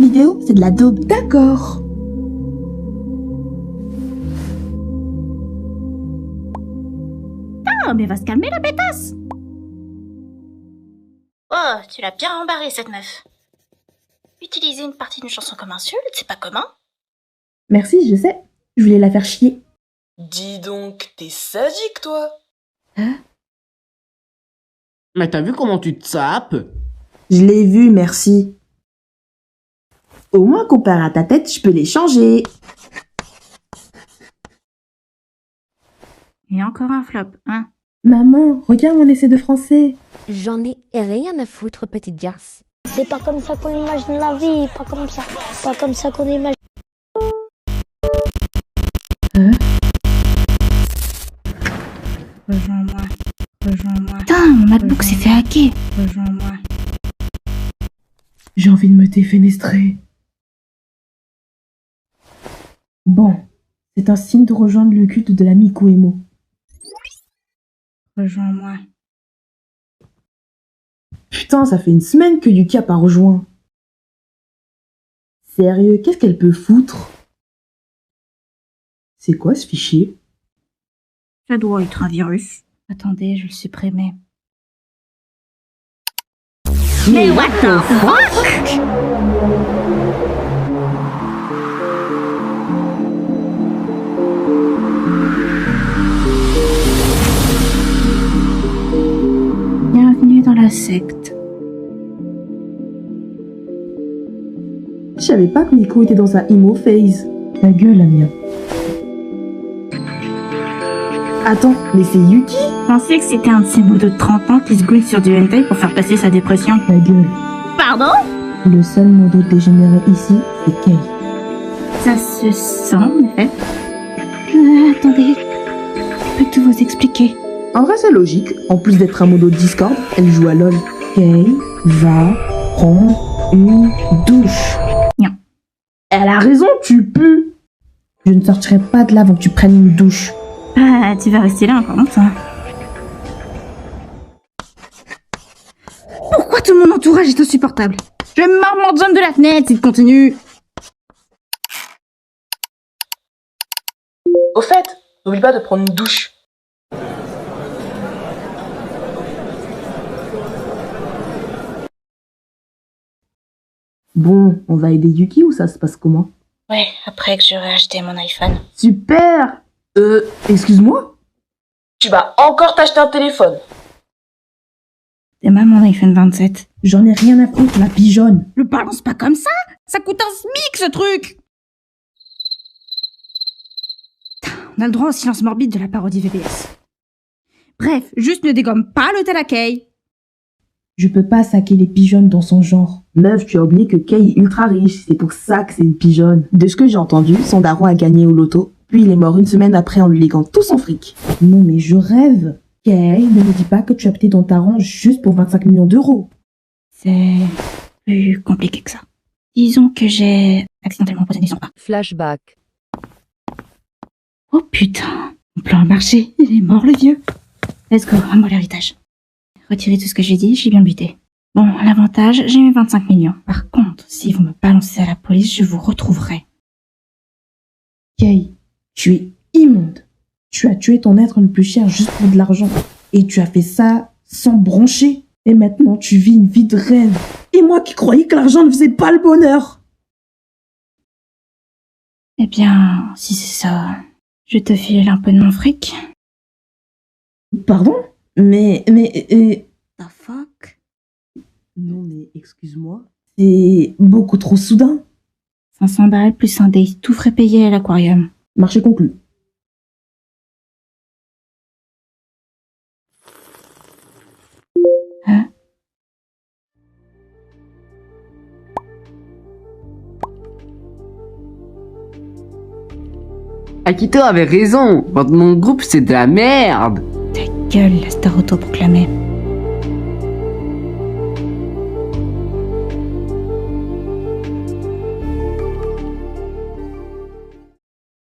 vidéo, c'est de la daube. D'accord. Oh, mais va se calmer la pétasse. Oh, tu l'as bien embarré cette meuf. Utiliser une partie d'une chanson comme insulte, c'est pas commun. Merci, je sais. Je voulais la faire chier. Dis donc, t'es sadique, toi. Mais t'as vu comment tu te sapes? Je l'ai vu, merci. Au moins, comparé à ta tête, je peux les changer. Et encore un flop, hein. Maman, regarde mon essai de français. J'en ai rien à foutre, petite garce. C'est pas comme ça qu'on imagine la vie, pas comme ça. Pas comme ça qu'on imagine. Rejoins-moi. Rejoins-moi. Putain, mon MacBook s'est fait hacker. Rejoins-moi. J'ai envie de me défenestrer. Bon, c'est un signe de rejoindre le culte de l'ami Kuemo. Rejoins-moi. Putain, ça fait une semaine que Yuki a pas rejoint. Sérieux, qu'est-ce qu'elle peut foutre? C'est quoi ce fichier? Ça doit être un virus. Attendez, je vais le supprimer. Mais what the fuck? Bienvenue dans la secte. Je savais pas que Nico était dans sa emo phase. Ta gueule, Amia. Attends, mais c'est Yuki? Je pensais que c'était un de ces modos de 30 ans qui se gouine sur du hentai pour faire passer sa dépression. Ta gueule. Pardon? Le seul modo dégénéré ici, c'est Kay. Ça se sent, en effet. Attendez, je peux tout vous expliquer. En vrai, c'est logique. En plus d'être un modo Discord, elle joue à LoL. Kay va prendre une douche. Elle a raison, tu pues. Je ne sortirai pas de là avant que tu prennes une douche. Ah, tu vas rester là encore longtemps. Pourquoi tout mon entourage est insupportable? Je vais me jump de la fenêtre s'il continue. Au fait, n'oublie pas de prendre une douche. Bon, on va aider Yuki ou ça se passe comment? Ouais, après que j'aurai acheté mon iPhone. Super! Excuse-moi? Tu vas encore t'acheter un téléphone. C'est même mon iPhone 27. J'en ai rien à foutre, la pigeonne. Le balance pas comme ça. Ça coûte un SMIC ce truc. On a le droit au silence morbide de la parodie VPS. Bref, juste ne dégomme pas le Talakei. Je peux pas saquer les pigeonnes dans son genre. Meuf, tu as oublié que Kay est ultra riche, c'est pour ça que c'est une pigeonne. De ce que j'ai entendu, son daron a gagné au loto, puis il est mort une semaine après en lui léguant tout son fric. Non mais je rêve. Kay, ne me dis pas que tu as pété dans ta range juste pour 25 millions d'euros. C'est plus compliqué que ça. Disons que j'ai accidentellement posé son pas. Flashback. Oh putain, mon plan a marché, il est mort le vieux. Let's go, à moi l'héritage. Retirez tout ce que j'ai dit, j'ai bien buté. Bon, l'avantage, j'ai mes 25 millions. Par contre, si vous me balancez à la police, je vous retrouverai. Kay, tu es immonde. Tu as tué ton être le plus cher juste pour de l'argent. Et tu as fait ça sans broncher. Et maintenant, tu vis une vie de rêve. Et moi qui croyais que l'argent ne faisait pas le bonheur. Eh bien, si c'est ça, je te file un peu de mon fric. Pardon? Mais... The fuck? Non mais, excuse-moi. C'est beaucoup trop soudain. 500 balles plus un date, tout frais payé à l'aquarium. Marché conclu. Hein? Akito avait raison. Votre nom de groupe, c'est de la merde. Ta gueule, la star autoproclamée.